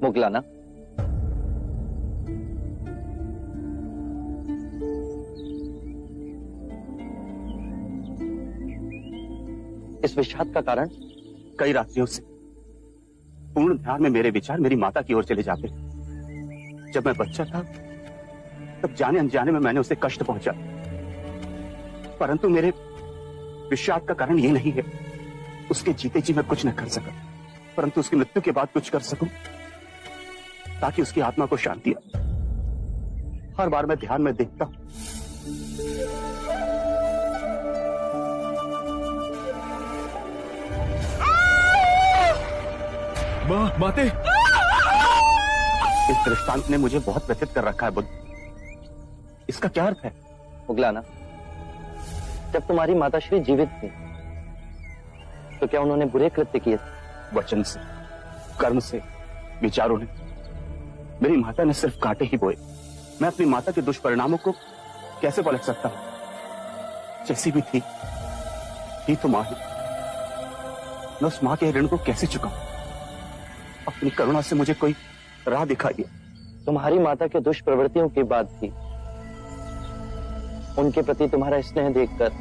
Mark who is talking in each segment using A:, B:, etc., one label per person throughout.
A: मुगलाना, इस विषाद का कारण?
B: कई रात्रियों से पूर्ण ध्यान में मेरे विचार मेरी माता की ओर चले जाते। जब मैं बच्चा था तब जाने अनजाने में मैंने उसे कष्ट पहुंचा, परंतु मेरे विषाद का कारण ये नहीं है उसके जीते जी मैं कुछ न कर सका, परंतु उसकी मृत्यु के बाद कुछ कर सकूं ताकि उसकी आत्मा को शांति आए। हर बार मैं ध्यान में देखता हूं
C: माते,
B: इस दृष्टांत ने मुझे बहुत व्यथित कर रखा है बुद्ध। इसका क्या अर्थ है?
A: मुगलाना, जब तुम्हारी माताश्री जीवित थी तो क्या उन्होंने बुरे कृत्य किए?
B: वचन से, कर्म से, विचारों ने। मेरी माता ने सिर्फ कांटे ही बोए। मैं अपनी माता के दुष्परिणामों को कैसे पलट सकता हूं? जैसी भी थी तो मां ही। मैं उस मां के ऋण को कैसे चुकाऊं? अपनी करुणा से मुझे कोई राह दिखाइए।
A: तुम्हारी माता के दुष्प्रवृत्तियों की बात थी, उनके प्रति तुम्हारा स्नेह देखकर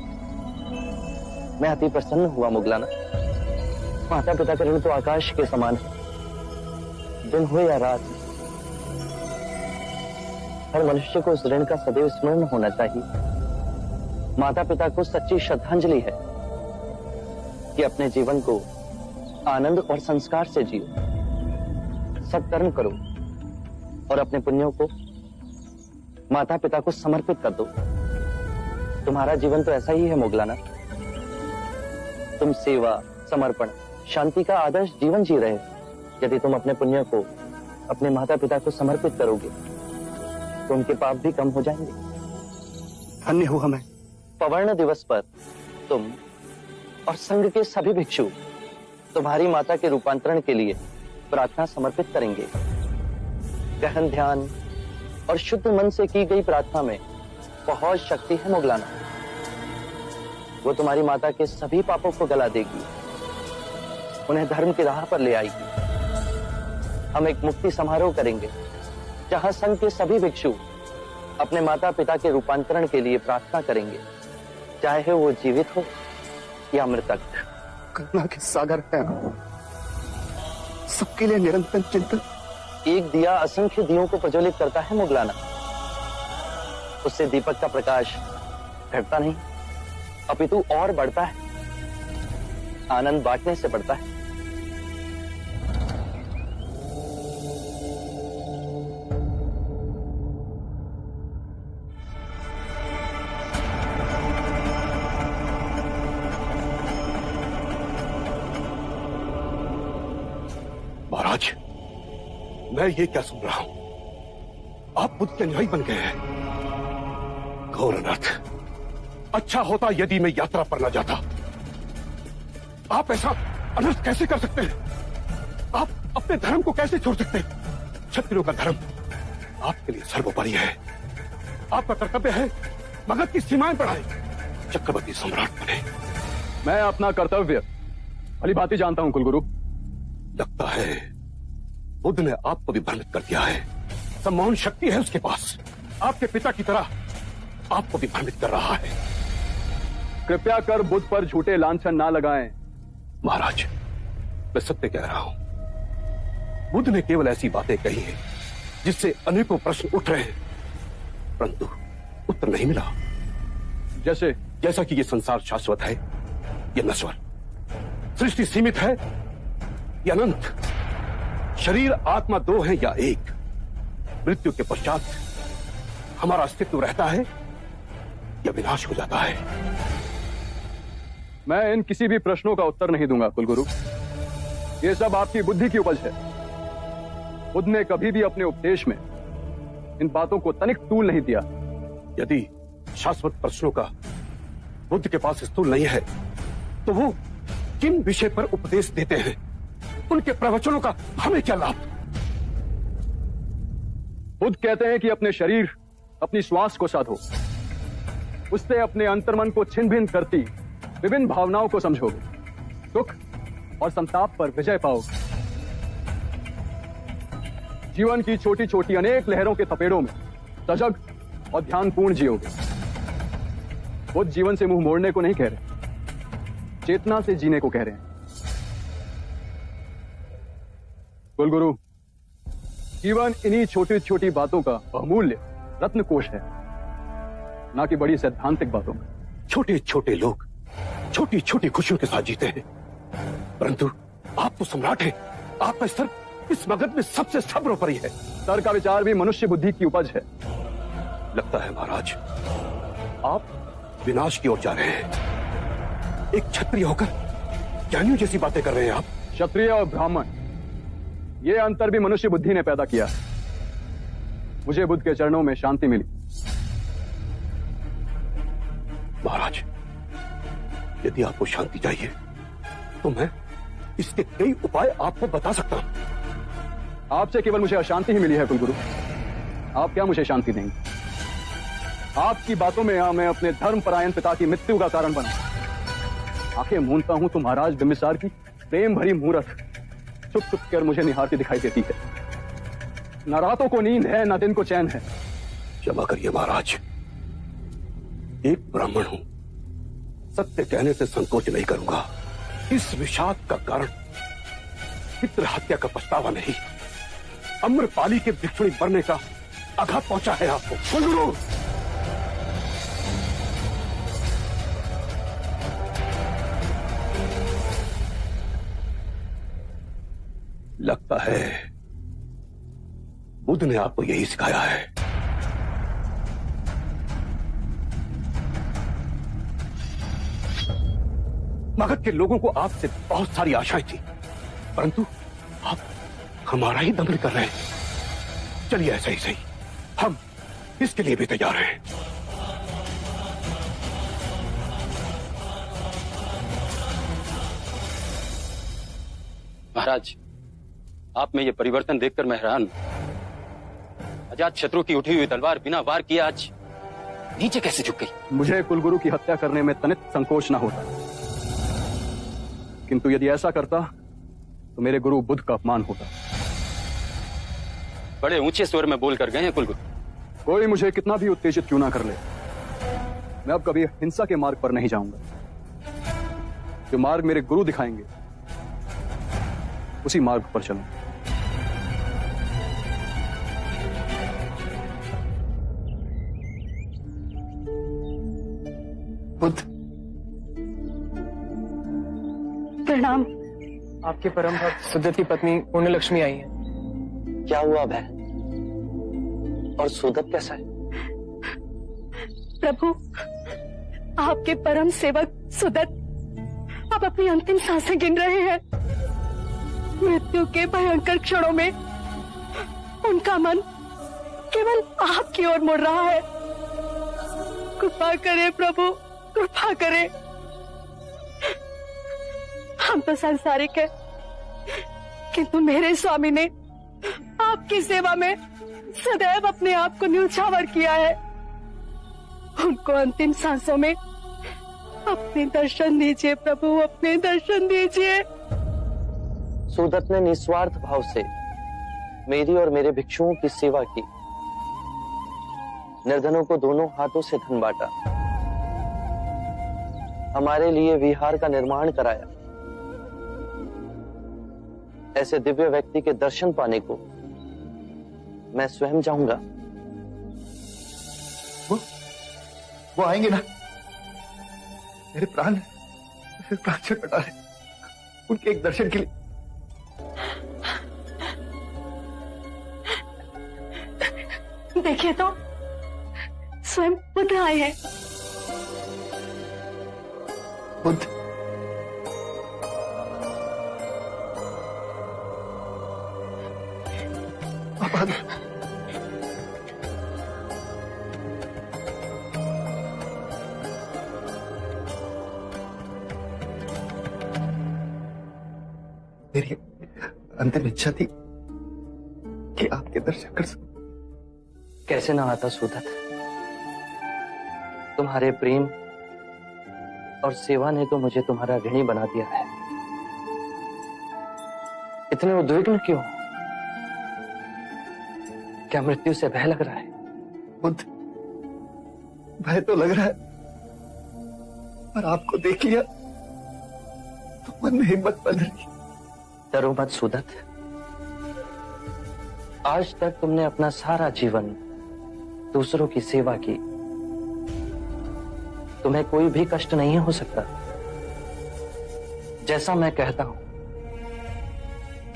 A: मैं अति प्रसन्न हुआ मुगलाना। माता पिता का ऋण तो आकाश के समान है, दिन हो या रात, हर मनुष्य को उस ऋण का सदैव स्मरण होना चाहिए। माता पिता को सच्ची श्रद्धांजलि है कि अपने जीवन को आनंद और संस्कार से जियो, सत्कर्म करो और अपने पुण्यों को माता पिता को समर्पित कर दो। तुम्हारा जीवन तो ऐसा ही है मुगलाना। तुम सेवा, समर्पण, शांति का आदर्श जीवन जी रहे हो। यदि तुम अपने पुण्यों को अपने माता पिता को समर्पित करोगे तो उनके पाप भी कम हो जाएंगे।
B: धन्य हुआ मैं।
A: पवर्ण दिवस पर तुम और संघ के सभी भिक्षु तुम्हारी माता के रूपांतरण के लिए प्रार्थना समर्पित करेंगे। गहन ध्यान और शुद्ध मन से की गई प्रार्थना में बहुत शक्ति है मुगलाना। वो तुम्हारी माता के सभी पापों को गला देगी, उन्हें धर्म की राह पर ले आएगी। हम एक मुक्ति समारोह करेंगे जहां संघ के सभी भिक्षु अपने माता पिता के रूपांतरण के लिए प्रार्थना करेंगे, चाहे वो जीवित हो या मृतक।
B: करुणा के सागर है, सबके लिए निरंतर चिंतन।
A: एक दिया असंख्य दियों को प्रज्वलित करता है मुगलाना। उससे दीपक का प्रकाश घटता नहीं अपितु और बढ़ता है। आनंद बांटने से बढ़ता है।
C: महाराज, मैं ये क्या सुन रहा हूं? आप बुद्ध के अनुयायी बन गए हैं। घोर अनर्थ। अच्छा होता यदि मैं यात्रा पर न जाता। आप ऐसा अनर्थ कैसे कर सकते हैं? आप अपने धर्म को कैसे छोड़ सकते हैं? क्षत्रियों का धर्म आपके लिए सर्वोपरि है। आपका कर्तव्य है मगध की सीमाएं बढ़ाए, चक्रवर्ती सम्राट बने।
D: मैं अपना कर्तव्य भली भांति जानता हूं कुलगुरु।
C: लगता है बुद्ध ने आपको भी भ्रमित कर दिया है। सम्मोहन शक्ति है उसके पास। आपके पिता की तरह आपको भी भ्रमित कर रहा है।
D: कृपया कर बुद्ध पर झूठे लांछन ना लगाएं।
C: महाराज, मैं सत्य कह रहा हूं। बुद्ध ने केवल ऐसी बातें कही हैं जिससे अनेकों प्रश्न उठ रहे हैं, परंतु उत्तर नहीं मिला। जैसा कि ये संसार शाश्वत है या नश्वर, सृष्टि सीमित है या अनंत, शरीर आत्मा दो है या एक, मृत्यु के पश्चात हमारा अस्तित्व रहता है या विनाश हो जाता है।
D: मैं इन किसी भी प्रश्नों का उत्तर नहीं दूंगा कुलगुरु। ये सब आपकी बुद्धि की उपज है। बुद्ध ने कभी भी अपने उपदेश में इन बातों को तनिक तूल नहीं दिया।
C: यदि शाश्वत प्रश्नों का बुद्ध के पास स्थूल नहीं है तो वो किन विषय पर उपदेश देते हैं? उनके प्रवचनों का हमें क्या लाभ?
D: बुद्ध कहते हैं कि अपने शरीर, अपनी श्वास को साधो, उससे अपने अंतर्मन को छिन्न भिन्न करती विभिन्न भावनाओं को समझोगे, सुख और संताप पर विजय पाओगे, जीवन की छोटी छोटी अनेक लहरों के थपेड़ों में सजग और ध्यानपूर्ण जियोगे। बुद्ध जीवन से मुंह मोड़ने को नहीं कह रहे, चेतना से जीने को कह रहे हैं। कुलगुरु, जीवन इन्हीं छोटी छोटी बातों का बहुमूल्य रत्नकोश है, ना कि बड़ी सैद्धांतिक बातों का।
C: छोटे छोटे लोग छोटी छोटी खुशियों के साथ जीते हैं, परंतु आप तो सम्राट हैं। आपका स्तर इस मगध में सबसे सर्वोपरि है।
D: स्तर का विचार भी मनुष्य बुद्धि की उपज है।
C: लगता है महाराज आप विनाश की ओर जा रहे हैं। एक क्षत्रिय होकर ज्ञानियों जैसी बातें कर रहे हैं आप।
D: क्षत्रिय और ब्राह्मण, ये अंतर भी मनुष्य बुद्धि ने पैदा किया। मुझे बुद्ध के चरणों में शांति मिली।
C: महाराज, यदि आपको शांति चाहिए तो मैं इसके कई उपाय आपको बता सकता हूं।
D: आपसे केवल मुझे अशांति ही मिली है कुलगुरु। आप क्या मुझे शांति देंगे? आपकी बातों में मैं अपने धर्मपरायण पिता की मृत्यु का कारण बना। आंखें मूंदता हूं तो महाराज बिंबिसार की प्रेम भरी मूरत चुप चुप कर मुझे निहारती दिखाई देती है। न रातों को नींद है, न दिन को चैन है।
C: क्षमा करिए महाराज, एक ब्राह्मण हूं, सत्य कहने से संकोच नहीं करूंगा। इस विषाद का कारण पितृ हत्या का पछतावा नहीं, अम्रपाली के भिक्षुणी बनने का आघात पहुंचा है आपको। कुलगुरु, लगता है बुद्ध ने आपको यही सिखाया है। मगध के लोगों को आपसे बहुत सारी आशाएं थी, परंतु आप हमारा ही दमन कर रहे हैं। चलिए ऐसा ही सही, हम इसके लिए भी तैयार हैं।
E: महाराज, आप में ये परिवर्तन देखकर मैं हैरान हूं। अजात शत्रु की उठी हुई तलवार बिना वार किए आज नीचे कैसे झुक गई?
D: मुझे कुलगुरु की हत्या करने में तनित संकोच न होता, किंतु यदि ऐसा करता तो मेरे गुरु बुद्ध का अपमान होता।
E: बड़े ऊंचे स्वर में बोलकर गए हैं कुलगुरु।
D: कोई मुझे कितना भी उत्तेजित क्यों ना कर ले, मैं अब कभी हिंसा के मार्ग पर नहीं जाऊंगा। जो मार्ग मेरे गुरु दिखाएंगे उसी मार्ग पर चलूं।
F: बुद्ध,
G: प्रणाम।
F: आपके परम भक्त सुदत की पत्नी पुण्यलक्ष्मी आई है।
A: क्या हुआ भय? और सुदत कैसा है?
G: प्रभु, आपके परम सेवक सुदत अब अपनी अंतिम सांसें गिन रहे हैं। मृत्यु के भयंकर क्षणों में उनका मन केवल आपकी ओर मुड़ रहा है। कृपा करें प्रभु, कृपा करें। हम तो सांसारिक हैं, किंतु मेरे स्वामी ने आपकी सेवा में सदैव अपने आप को न्यौछावर किया है। उनको अंतिम सांसों में अपने दर्शन दीजिए प्रभु, अपने दर्शन दीजिए।
A: सुदत ने निस्वार्थ भाव से मेरी और मेरे भिक्षुओं की सेवा की, निर्धनों को दोनों हाथों से धन बांटा, हमारे लिए विहार का निर्माण कराया। ऐसे दिव्य व्यक्ति के दर्शन पाने को मैं स्वयं जाऊंगा।
F: वो आएंगे ना? मेरे प्राण छटपटा रहे उनके एक दर्शन के लिए।
G: देखिए तो, स्वयं बुद्ध आए हैं।
F: बुद्ध, आप आ गए। मेरी अंतिम इच्छा थी कि आपके दर्शन कर सकूं।
A: कैसे ना आता सुदत। तुम्हारे प्रेम और सेवा ने तो मुझे तुम्हारा ऋणी बना दिया है। इतने उद्विग्न क्यों? क्या मृत्यु से भय लग रहा है?
F: बुद्ध, भय तो लग रहा है, पर आपको देख लिया तो मन में हिम्मत बन रही।
A: डरो मत सुदत। आज तक तुमने अपना सारा जीवन दूसरों की सेवा की। तुम्हें कोई भी कष्ट नहीं हो सकता। जैसा मैं कहता हूं,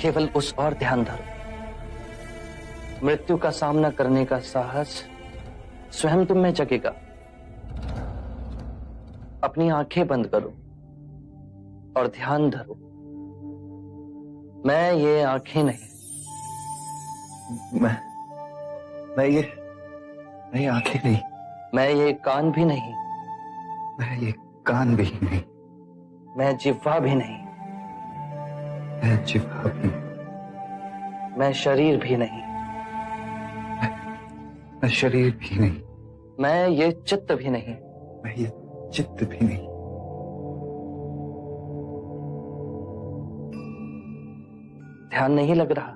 A: केवल उस और ध्यान धरो। मृत्यु का सामना करने का साहस स्वयं तुम में जगेगा। अपनी आंखें बंद करो और ध्यान धरो। मैं ये आंखें नहीं,
F: मैं ये आंखें नहीं,
A: मैं ये कान भी नहीं,
F: मैं ये कान भी नहीं,
A: मैं जिह्वा भी नहीं,
F: मैं जिह्वा भी,
A: मैं शरीर भी नहीं,
F: मैं शरीर भी नहीं,
A: मैं ये चित्त भी नहीं,
F: मैं ये चित्त भी नहीं।
A: ध्यान नहीं लग रहा?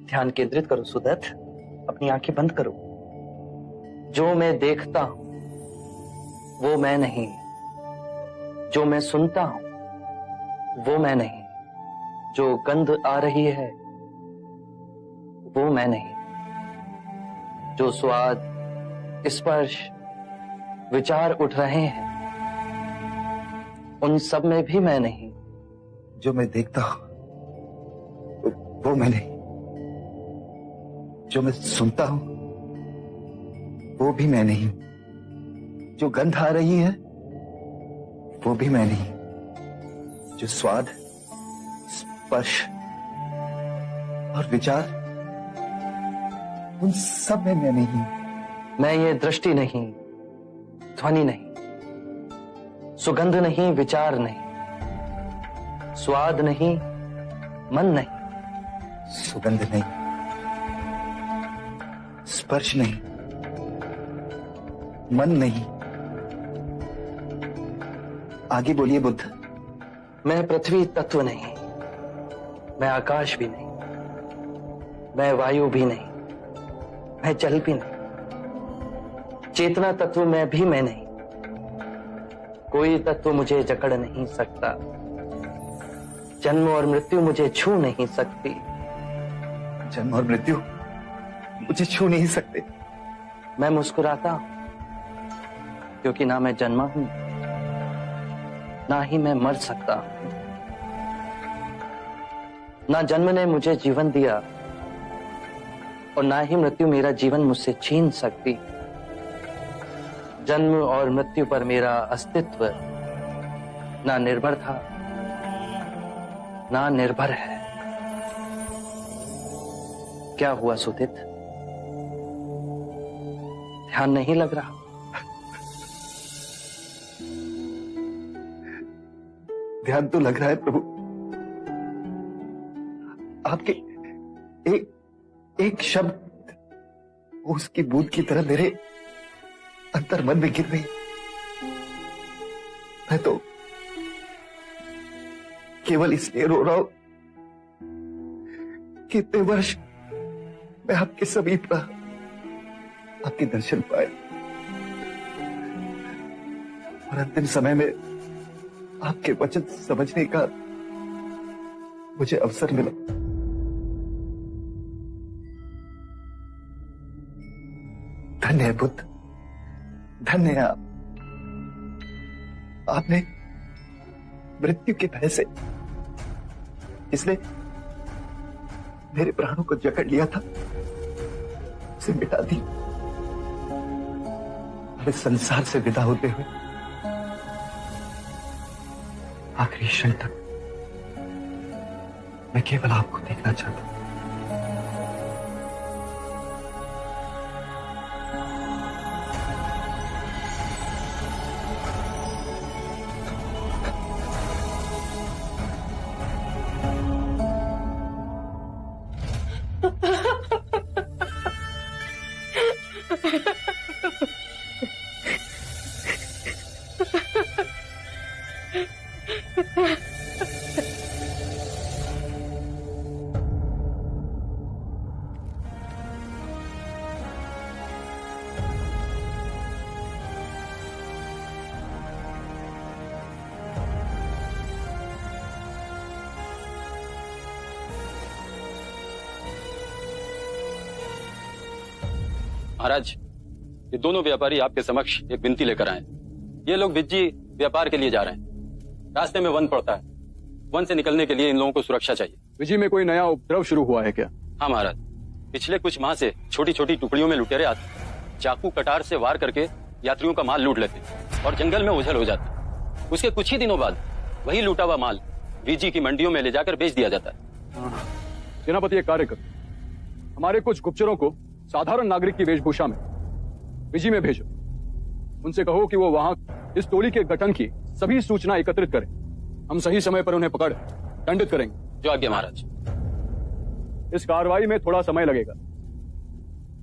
A: ध्यान केंद्रित करो सुदत। अपनी आंखें बंद करो। जो मैं देखता हूं वो मैं नहीं, जो मैं सुनता हूं वो मैं नहीं, जो गंध आ रही है वो मैं नहीं, जो स्वाद, स्पर्श, विचार उठ रहे हैं उन सब में भी मैं नहीं।
F: जो मैं देखता हूं वो मैं नहीं, जो मैं सुनता हूं वो भी मैं नहीं, जो गंध आ रही है वो भी मैं नहीं, जो स्वाद, स्पर्श और विचार उन सब में मैं नहीं।
A: मैं ये दृष्टि नहीं, ध्वनि नहीं, सुगंध नहीं, विचार नहीं, स्वाद नहीं, मन नहीं,
F: सुगंध नहीं, स्पर्श नहीं, मन नहीं। आगे बोलिए बुद्ध।
A: मैं पृथ्वी तत्व नहीं, मैं आकाश भी नहीं, मैं वायु भी नहीं, मैं जल भी नहीं, चेतना तत्व में भी मैं नहीं। कोई तत्व मुझे जकड़ नहीं सकता। जन्म और मृत्यु मुझे छू नहीं सकती।
F: जन्म और मृत्यु मुझे छू नहीं सकते।
A: मैं मुस्कुराता हूं क्योंकि ना मैं जन्मा हूं, ना ही मैं मर सकता हूं। ना जन्म ने मुझे जीवन दिया और ना ही मृत्यु मेरा जीवन मुझसे छीन सकती। जन्म और मृत्यु पर मेरा अस्तित्व ना निर्भर था, ना निर्भर है। क्या हुआ सुदित? ध्यान नहीं लग रहा?
F: ध्यान तो लग रहा है प्रभु। आपके एक शब्द उसकी बूंद की तरह मेरे अंतर मन में गिर रही। मैं तो केवल इसलिए रो रहा हूं कि इतने वर्ष मैं आपके समीप रहा, आपके दर्शन पाए और अंतिम समय में आपके वचन समझने का मुझे अवसर मिला। धन्य है बुद्ध, धन्य है आप। आपने मृत्यु के भय से, इसलिए मेरे प्राणों को जकड़ लिया था, उसे मिटा दी। अब इस संसार से विदा होते हुए आखिरी क्षण तक मैं केवल आपको देखना चाहता हूं।
E: महाराज, ये दोनों व्यापारी आपके समक्ष एक विनती लेकर आए। ये लोग विज्जी व्यापार के लिए जा रहे हैं। रास्ते में वन पड़ता है। वन से निकलने के लिए इन लोगों को सुरक्षा चाहिए।
D: विजी में कोई नया उपद्रव शुरू हुआ है क्या?
E: हाँ महाराज, पिछले कुछ माह से छोटी छोटी टुकड़ियों में लुटेरे आते, चाकू कटार से वार करके यात्रियों का माल लूट लेते और जंगल में ओझल हो जाते। उसके कुछ ही दिनों बाद वही लूटा हुआ माल विजी की मंडियों में ले जाकर बेच दिया जाता है।
D: सेनापति एक कार्य करो, हमारे कुछ गुप्तचरों को साधारण नागरिक की वेशभूषा में विजी में भेजो। उनसे कहो कि वो वहां इस टोली के गठन की सभी सूचना एकत्रित करें। हम सही समय पर उन्हें पकड़ दंडित करेंगे।
E: जो आज्ञा महाराज।
D: इस कार्रवाई में थोड़ा समय लगेगा,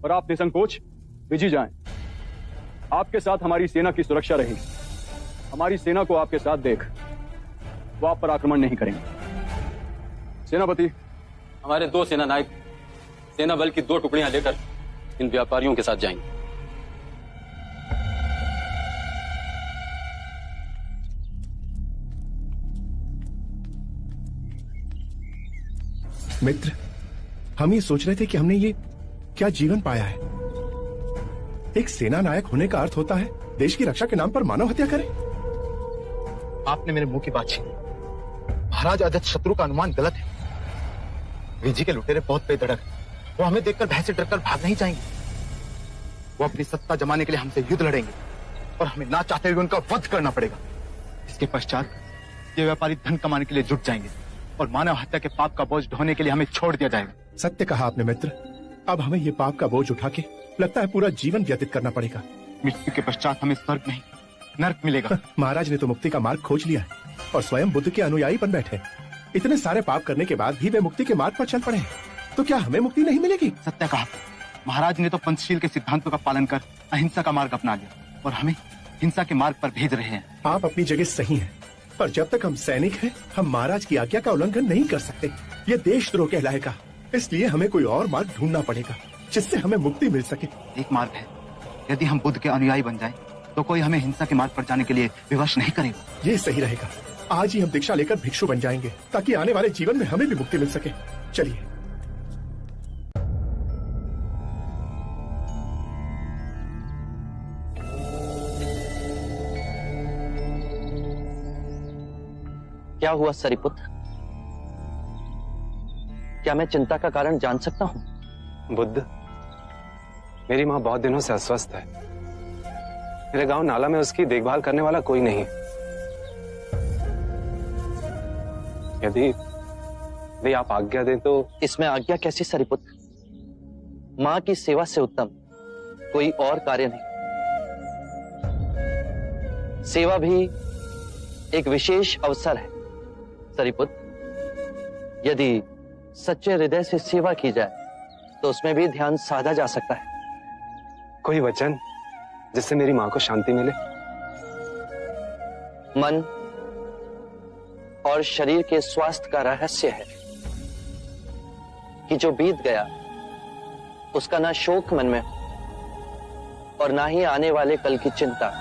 D: पर आप निसंकोच विजी जाएं। आपके साथ हमारी सेना की सुरक्षा रहेगी। हमारी सेना को आपके साथ देख वो आप पर आक्रमण नहीं करेंगे। सेनापति,
E: हमारे 2 सेना नायक सेना बल की 2 टुकड़ियां लेकर इन व्यापारियों के साथ जाएंगे।
H: मित्र, हम ये सोच रहे थे कि हमने ये क्या जीवन पाया है। एक सेना नायक होने का अर्थ होता है देश की रक्षा के नाम पर मानव हत्या करें।
F: आपने मेरे मुंह की बात छीनी। महाराज अजात शत्रु का अनुमान गलत है। विजी के लुटेरे बहुत बेधड़क हैं। वो हमें देखकर भय से डरकर भाग नहीं जाएंगे। वो अपनी सत्ता जमाने के लिए हमसे युद्ध लड़ेंगे और हमें ना चाहते हुए उनका वध करना पड़ेगा। इसके पश्चात ये व्यापारी धन कमाने के लिए जुट जाएंगे और मानव हत्या के पाप का बोझ ढोने के लिए हमें छोड़ दिया जाएगा।
H: सत्य कहा आपने मित्र। अब हमें ये पाप का बोझ उठा के लगता है पूरा जीवन व्यतीत करना पड़ेगा।
F: मृत्यु के पश्चात हमें स्वर्ग नहीं नर्क मिलेगा।
H: महाराज ने तो मुक्ति का मार्ग खोज लिया है और स्वयं बुद्ध के अनुयायी बन बैठे। इतने सारे पाप करने के बाद भी वे मुक्ति के मार्ग पर चल पड़े, तो क्या हमें मुक्ति नहीं मिलेगी?
F: सत्य कहा। महाराज ने तो पंचशील के सिद्धांतों का पालन कर अहिंसा का मार्ग अपना लिया और हमें हिंसा के मार्ग पर भेज रहे हैं।
H: आप अपनी जगह सही हैं, पर जब तक हम सैनिक हैं, हम महाराज की आज्ञा का उल्लंघन नहीं कर सकते। ये देशद्रोह कहलाएगा। इसलिए हमें कोई और मार्ग ढूंढना पड़ेगा जिससे हमें मुक्ति मिल सके।
F: एक मार्ग है, यदि हम बुद्ध के अनुयायी बन जाएं, तो कोई हमें हिंसा के मार्ग पर जाने के लिए विवश नहीं करेगा।
H: ये सही रहेगा। आज ही हम दीक्षा लेकर भिक्षु बन जाएंगे ताकि आने वाले जीवन में हमें भी मुक्ति मिल सके। चलिए।
A: क्या हुआ सरिपुत्र? क्या मैं चिंता का कारण जान सकता हूं?
I: बुद्ध, मेरी मां बहुत दिनों से अस्वस्थ है। मेरे गांव नाला में उसकी देखभाल करने वाला कोई नहीं। यदि आप आज्ञा दें तो।
A: इसमें आज्ञा कैसी सरिपुत्र? मां की सेवा से उत्तम कोई और कार्य नहीं। सेवा भी एक विशेष अवसर है सरिपुत्र। यदि सच्चे हृदय से सेवा की जाए तो उसमें भी ध्यान साधा जा सकता है।
I: कोई वचन जिससे मेरी मां को शांति मिले?
A: मन और शरीर के स्वास्थ्य का रहस्य है कि जो बीत गया उसका ना शोक मन में हो और ना ही आने वाले कल की चिंता।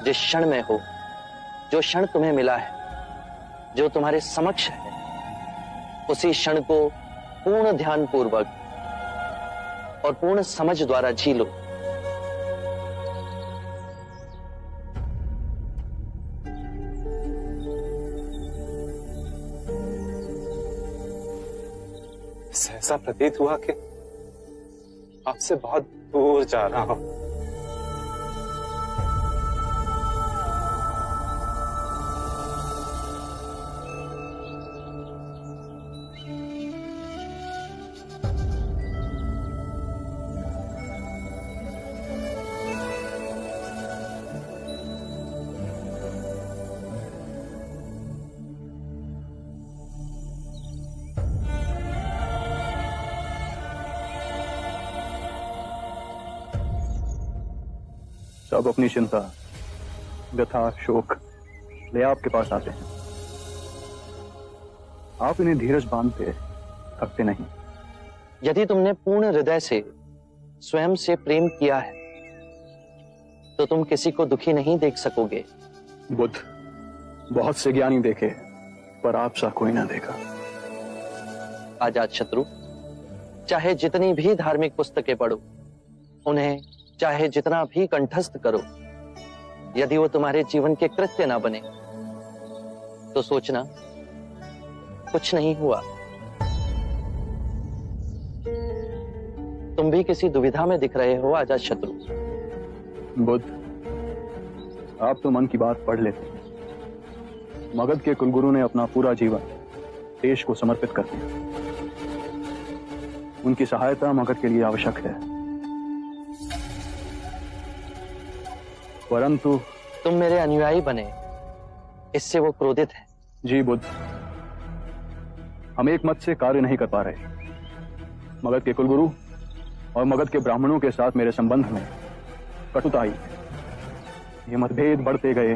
A: जिस क्षण में हो, जो क्षण तुम्हें मिला है, जो तुम्हारे समक्ष है, उसी क्षण को पूर्ण ध्यान पूर्वक और पूर्ण समझ द्वारा जी लो।
I: ऐसा प्रतीत हुआ कि आपसे बहुत दूर जा रहा हूं।
D: सब अपनी चिंता, व्यथा, शोक ले आपके पास आते हैं। आप इन्हें धीरज बांधते थकते नहीं।
A: यदि तुमने पूर्ण हृदय से स्वयं से प्रेम किया है तो तुम किसी को दुखी नहीं देख सकोगे।
D: बुद्ध, बहुत से ज्ञानी देखे पर आप सा कोई ना देखा।
A: अजात शत्रु, चाहे जितनी भी धार्मिक पुस्तकें पढ़ो, उन्हें चाहे जितना भी कंठस्थ करो, यदि वो तुम्हारे जीवन के कृत्य ना बने तो सोचना कुछ नहीं हुआ। तुम भी किसी दुविधा में दिख रहे हो अजातशत्रु।
D: बुद्ध, आप तो मन की बात पढ़ लेते। मगध के कुलगुरु ने अपना पूरा जीवन देश को समर्पित कर दिया। उनकी सहायता मगध के लिए आवश्यक है, परंतु
A: तुम मेरे अनुयायी बने, इससे वो क्रोधित है।
D: जी बुद्ध, हम एक मत से कार्य नहीं कर पा रहे। मगध के कुलगुरु और मगध के ब्राह्मणों के साथ मेरे संबंध में कटुता आई। ये मतभेद बढ़ते गए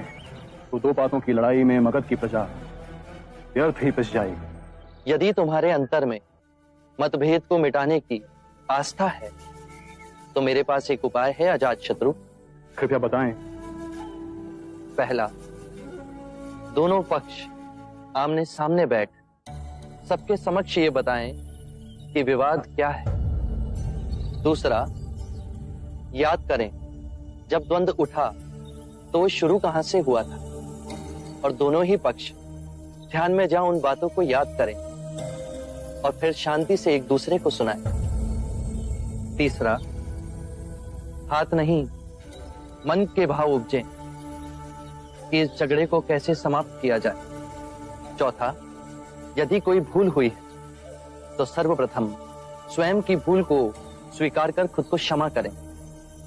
D: तो दो पातों की लड़ाई में मगध की प्रजा व्यर्थ ही पिस जाएगी।
A: यदि तुम्हारे अंतर में मतभेद को मिटाने की आस्था है तो मेरे पास एक उपाय है अजातशत्रु।
D: कृपया बताएं।
A: पहला, दोनों पक्ष आमने सामने बैठ सबके समक्ष ये बताएं कि विवाद क्या है। दूसरा, याद करें जब द्वंद्व उठा तो वो शुरू कहां से हुआ था, और दोनों ही पक्ष ध्यान में जा उन बातों को याद करें और फिर शांति से एक दूसरे को सुनाएं। तीसरा, हाथ नहीं मन के भाव उपजें कि इस झगड़े को कैसे समाप्त किया जाए। चौथा, यदि कोई भूल हुई है तो सर्वप्रथम स्वयं की भूल को स्वीकार कर खुद को क्षमा करें।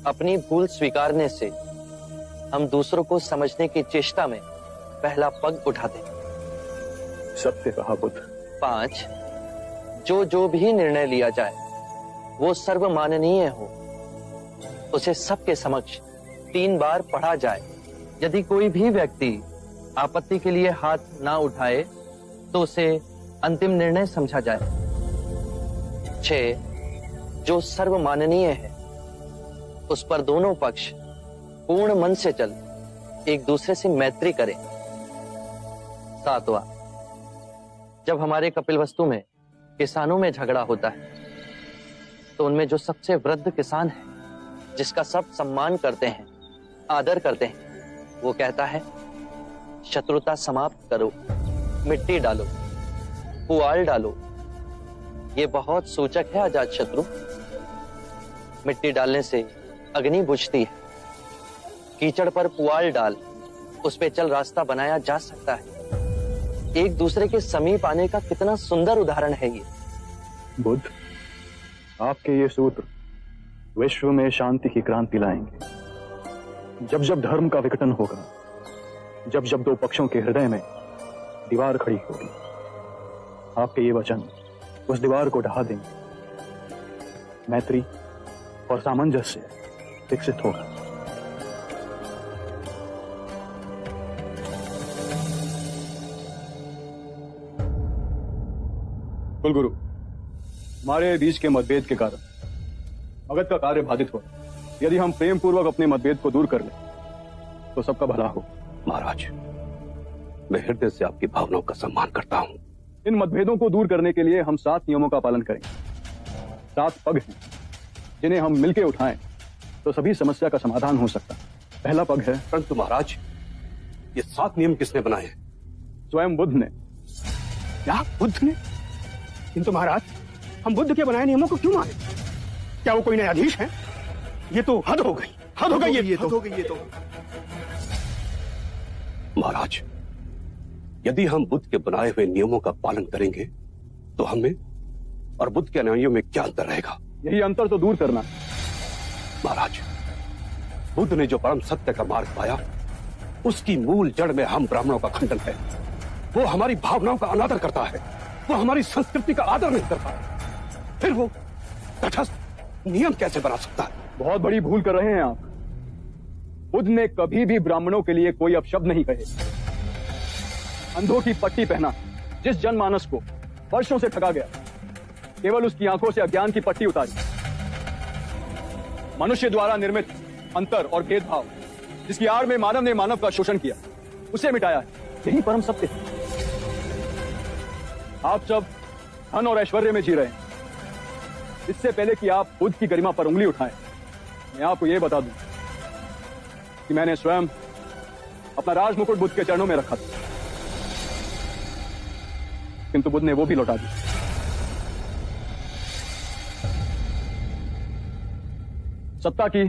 A: अपनी भूल स्वीकारने से हम दूसरों को समझने की चेष्टा में पहला पग उठाते हैं।
D: सत्य कहा बुद्ध।
A: 5, जो भी निर्णय लिया जाए वो सर्वमाननीय हो, उसे सबके समक्ष 3 बार पढ़ा जाए। यदि कोई भी व्यक्ति आपत्ति के लिए हाथ ना उठाए तो उसे अंतिम निर्णय समझा जाए। 6, जो सर्वमाननीय है उस पर दोनों पक्ष पूर्ण मन से चल एक दूसरे से मैत्री करें। 7वां, जब हमारे कपिलवस्तु में किसानों में झगड़ा होता है तो उनमें जो सबसे वृद्ध किसान है, जिसका सब सम्मान करते हैं, आदर करते हैं, वो कहता है शत्रुता समाप्त करो, मिट्टी डालो, पुआल डालो। ये बहुत सूचक है अजातशत्रु। मिट्टी डालने से अग्नि बुझती है, कीचड़ पर पुआल डाल उस पे चल रास्ता बनाया जा सकता है। एक दूसरे के समीप आने का कितना सुंदर उदाहरण है ये।
D: बुद्ध, आपके ये सूत्र विश्व में शांति की क्रांति लाएंगे। जब जब धर्म का विघटन होगा, जब जब दो पक्षों के हृदय में दीवार खड़ी होगी, आपके ये वचन उस दीवार को ढहा देंगे। मैत्री और सामंजस्य विकसित होगा। कुलगुरु, हमारे बीच के मतभेद के कारण मगध का कार्य बाधित हो। यदि हम प्रेम पूर्वक अपने मतभेद को दूर कर लें तो सबका भला हो।
C: महाराज, मैं हृदय से आपकी भावनाओं का सम्मान करता हूं।
D: इन मतभेदों को दूर करने के लिए हम 7 नियमों का पालन करेंगे। 7 पग हैं जिन्हें हम मिलकर उठाएं तो सभी समस्या का समाधान हो सकता है। पहला पग है,
C: परंतु महाराज, ये 7 नियम किसने बनाए हैं?
D: स्वयं बुद्ध ने।
H: क्या बुद्ध ने? किंतु महाराज, हम बुद्ध के बनाए नियमों को क्यों माने? क्या वो कोई न्यायाधीश है? ये तो हद हो गई, हद हो गई ये तो।
C: महाराज, यदि हम बुद्ध के बनाए हुए नियमों का पालन करेंगे तो हमें और बुद्ध के अनुयायियों में क्या अंतर रहेगा?
D: यही अंतर तो दूर करना।
C: महाराज, बुद्ध ने जो परम सत्य का मार्ग पाया, उसकी मूल जड़ में हम ब्राह्मणों का खंडन है। वो हमारी भावनाओं का अनादर करता है, वो हमारी संस्कृति का आदर नहीं करता है। फिर वो तटस्थ नियम कैसे बना सकता है?
D: बहुत बड़ी भूल कर रहे हैं आप। बुद्ध ने कभी भी ब्राह्मणों के लिए कोई अपशब्द नहीं कहे। अंधों की पट्टी पहना जिस जनमानस को वर्षों से ठगा गया, केवल उसकी आंखों से अज्ञान की पट्टी उतारी। मनुष्य द्वारा निर्मित अंतर और भेदभाव जिसकी आड़ में मानव ने मानव का शोषण किया, उसे मिटाया है। यही परम सत्य है। आप सब धन और ऐश्वर्य में जी रहे हैं, इससे पहले कि आप बुद्ध की गरिमा पर उंगली उठाएं, मैं आपको यह बता दूं कि मैंने स्वयं अपना राज मुकुट बुद्ध के चरणों में रखा था, किंतु बुद्ध ने वो भी लौटा दिया। सत्ता की,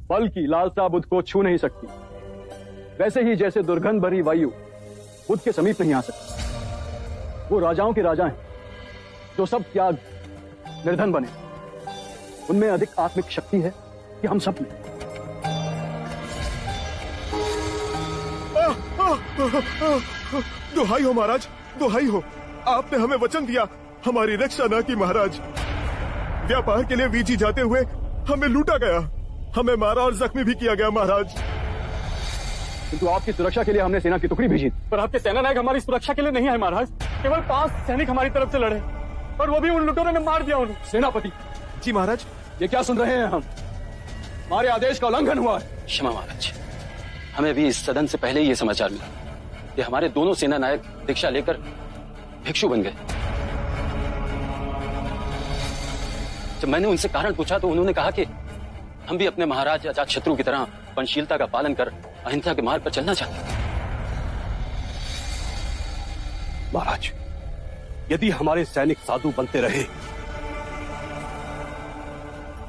D: बल की लालसा बुद्ध को छू नहीं सकती, वैसे ही जैसे दुर्गंध भरी वायु बुद्ध के समीप नहीं आ सकती। वो राजाओं के राजा हैं जो सब त्याग निर्धन बने। उनमें अधिक आत्मिक शक्ति है कि हम सब में।
H: दुहाई हो महाराज, दुहाई हो, आपने हमें वचन दिया, हमारी रक्षा न की महाराज। व्यापार के लिए वीजी जाते हुए हमें लूटा गया, हमें मारा और जख्मी भी किया गया महाराज।
D: किंतु आपकी सुरक्षा के लिए हमने सेना की टुकड़ी भेजी, पर आपके सेना नायक हमारी सुरक्षा के लिए नहीं आए महाराज। केवल 5 सैनिक हमारी तरफ से लड़े और वो भी उन लुटेरों ने मार दिया उन्हें। सेनापति
H: जी महाराज,
D: ये क्या सुन रहे हैं हम? हमारे आदेश का उल्लंघन हुआ है।
E: क्षमा महाराज, हमें भी इस सदन से पहले ही ये समाचार मिला कि हमारे दोनों सेना नायक दीक्षा लेकर भिक्षु बन गए। जब मैंने उनसे कारण पूछा तो उन्होंने कहा कि हम भी अपने महाराज अजातशत्रु की तरह पंचशीलता का पालन कर अहिंसा के मार्ग पर चलना चाहते हैं।
C: महाराज, यदि हमारे सैनिक साधु बनते रहे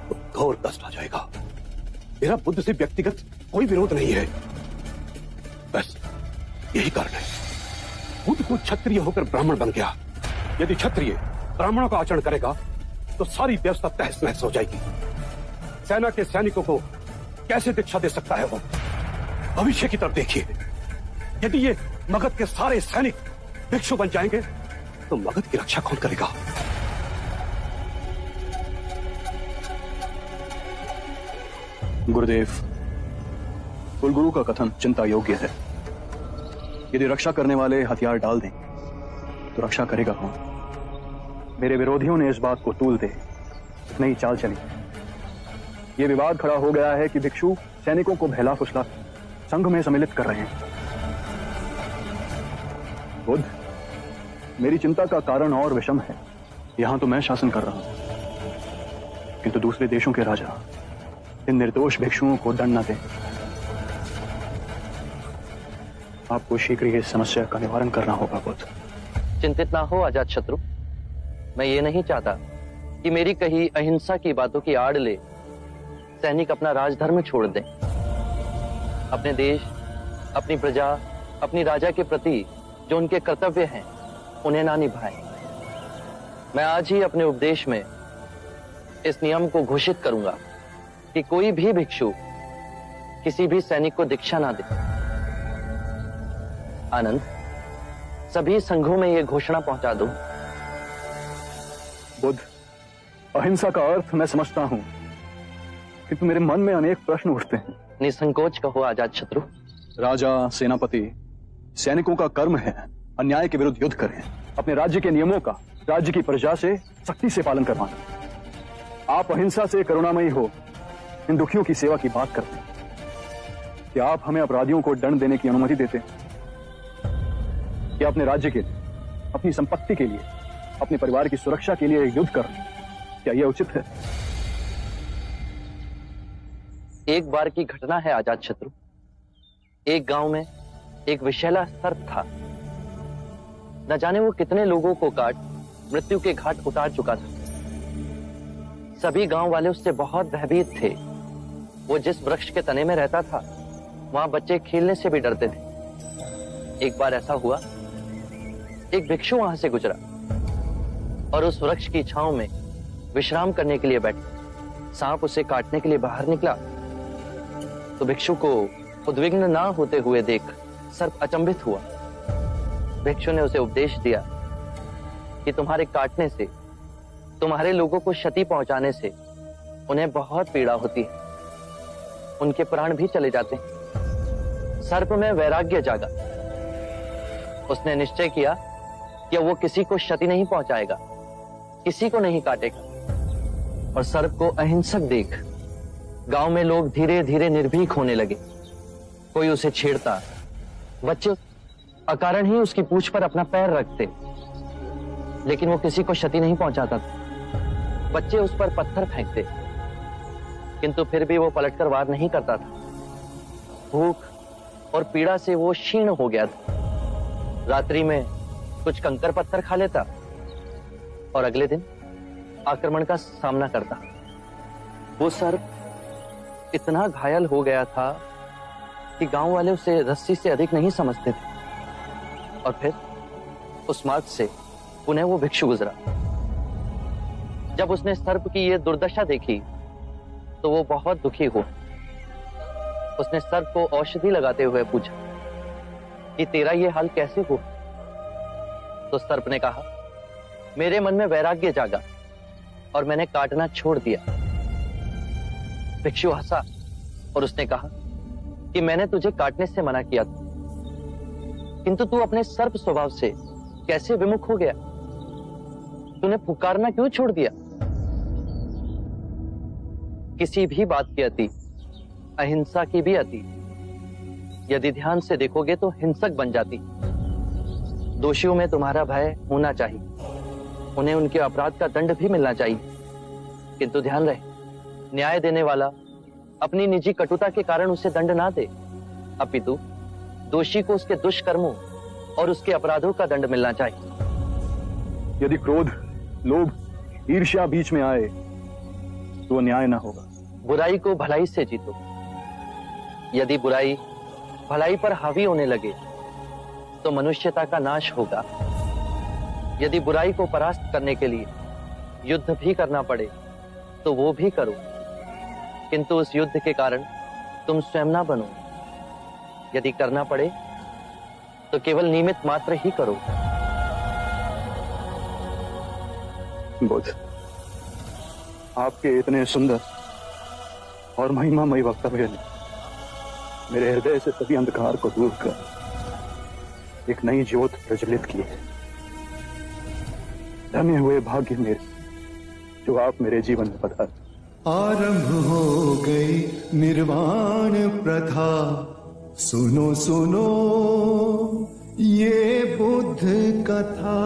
C: तो घोर कष्ट आ जाएगा। मेरा बुद्ध से व्यक्तिगत कोई विरोध नहीं है, बस यही कारण है। बुद्ध को क्षत्रिय होकर ब्राह्मण बन गया। यदि क्षत्रिय ब्राह्मणों का आचरण करेगा तो सारी व्यवस्था तहस नहस हो जाएगी। सेना के सैनिकों को कैसे दीक्षा दे सकता है वो? भविष्य की तरफ देखिए। यदि ये मगध के सारे सैनिक भिक्षु बन जाएंगे तो मगध की रक्षा कौन करेगा?
D: गुरुदेव, कुलगुरु का कथन चिंता योग्य है। यदि रक्षा करने वाले हथियार डाल दें तो रक्षा करेगा कौन? मेरे विरोधियों ने इस बात को तूल दे नई चाल चली। ये विवाद खड़ा हो गया है कि भिक्षु सैनिकों को बहला फुसला संघ में सम्मिलित कर रहे हैं। बुद्ध, मेरी चिंता का कारण और विषम है। यहां तो मैं शासन कर रहा हूं, किंतु दूसरे देशों के राजा इन निर्दोष भिक्षुओं को दंड न दें। आपको शीघ्र ही इस समस्या का निवारण करना होगा बुद्ध।
A: चिंतित ना हो अजातशत्रु, मैं ये नहीं चाहता कि मेरी कही अहिंसा की बातों की आड़ ले सैनिक अपना राजधर्म छोड़ दें। अपने देश, अपनी प्रजा, अपनी राजा के प्रति जो उनके कर्तव्य हैं उन्हें ना निभाएं। मैं आज ही अपने उपदेश में इस नियम को घोषित करूंगा कि कोई भी भिक्षु किसी भी सैनिक को दीक्षा ना दे। आनंद, सभी संघों में यह घोषणा पहुंचा दो।
D: बुद्ध, अहिंसा का अर्थ मैं समझता हूं, किंतु मेरे मन में अनेक प्रश्न उठते हैं।
A: निसंकोच कहो अजातशत्रु।
D: राजा, सेनापति, सैनिकों का कर्म है अन्याय के विरुद्ध युद्ध करें, अपने राज्य के नियमों का राज्य की प्रजा से सख्ती से पालन करवाना। आप अहिंसा से करुणामयी हो इन दुखियों की सेवा की बात करते हैं। क्या आप हमें अपराधियों को दंड देने की अनुमति देते हैं? क्या अपने राज्य के लिए, अपनी संपत्ति के लिए, अपने परिवार की सुरक्षा के लिए युद्ध कर रहे हैं? क्या यह उचित है?
A: एक बार की घटना है अजातशत्रु। एक गांव में एक विषैला सर्प था। न जाने वो कितने लोगों को काट मृत्यु के घाट उतार चुका था। सभी गांव वाले उससे बहुत भयभीत थे। वो जिस वृक्ष के तने में रहता था वहां बच्चे खेलने से भी डरते थे। एक बार ऐसा हुआ, एक भिक्षु वहां से गुजरा और उस वृक्ष की छांव में विश्राम करने के लिए बैठा। सांप उसे काटने के लिए बाहर निकला तो भिक्षु को उद्विग्न ना होते हुए देख सर्प अचंभित हुआ। भिक्षु ने उसे उपदेश दिया कि तुम्हारे काटने से, तुम्हारे लोगों को क्षति पहुंचाने से उन्हें बहुत पीड़ा होती है, उनके प्राण भी चले जाते हैं। सर्प में वैराग्य जागा। उसने निश्चय किया कि वो किसी को क्षति नहीं पहुंचाएगा, किसी को नहीं काटेगा। और सर्प को अहिंसक देख गांव में लोग धीरे धीरे निर्भीक होने लगे। कोई उसे छेड़ता, बच्चे अकारण ही उसकी पूंछ पर अपना पैर रखते, लेकिन वो किसी को क्षति नहीं पहुंचाता था। बच्चे उस पर पत्थर फेंकते, किंतु फिर भी वो पलटकर वार नहीं करता था। भूख और पीड़ा से वो क्षीण हो गया था। रात्रि में कुछ कंकर पत्थर खा लेता और अगले दिन आक्रमण का सामना करता। वो सर्प इतना घायल हो गया था कि गांव वाले उसे रस्सी से अधिक नहीं समझते थे। और फिर उस मार्ग से पुनः वो भिक्षु गुजरा। जब उसने सर्प की ये दुर्दशा देखी तो वो बहुत दुखी हुआ। उसने सर्प को औषधि लगाते हुए पूछा कि तेरा ये हाल कैसे हुआ? तो सर्प ने कहा, मेरे मन में वैराग्य जागा और मैंने काटना छोड़ दिया। भिक्षु हंसा और उसने कहा कि मैंने तुझे काटने से मना किया था, किंतु तू अपने सर्प स्वभाव से कैसे विमुख हो गया? तूने पुकारना क्यों छोड़ दिया? किसी भी बात की अति, अहिंसा की भी अति, यदि ध्यान से देखोगे तो हिंसक बन जाती। दोषियों में तुम्हारा भय होना चाहिए, उन्हें उनके अपराध का दंड भी मिलना चाहिए, किंतु ध्यान रहे, न्याय देने वाला अपनी निजी कटुता के कारण उसे दंड ना दे, अपितु दोषी को उसके दुष्कर्मों और उसके अपराधों का दंड मिलना चाहिए।
D: यदि क्रोध, लोभ, ईर्ष्या बीच में आए तो न्याय ना होगा।
A: बुराई को भलाई से जीतो। यदि बुराई भलाई पर हावी होने लगे तो मनुष्यता का नाश होगा। यदि बुराई को परास्त करने के लिए युद्ध भी करना पड़े तो वो भी करो, किंतु उस युद्ध के कारण तुम स्वयं ना बनो। यदि करना पड़े तो केवल निमित्त मात्र ही करो।
D: बुद्ध, आपके इतने सुंदर और महिमामयी वक्तव्य ने मेरे हृदय से सभी अंधकार को दूर कर एक नई ज्योत प्रज्वलित की है। धन्य हुए भाग्य मेरे जो आप मेरे जीवन में पधारे।
J: आरंभ हो गई निर्वाण प्रथा, सुनो सुनो ये बुद्ध कथा।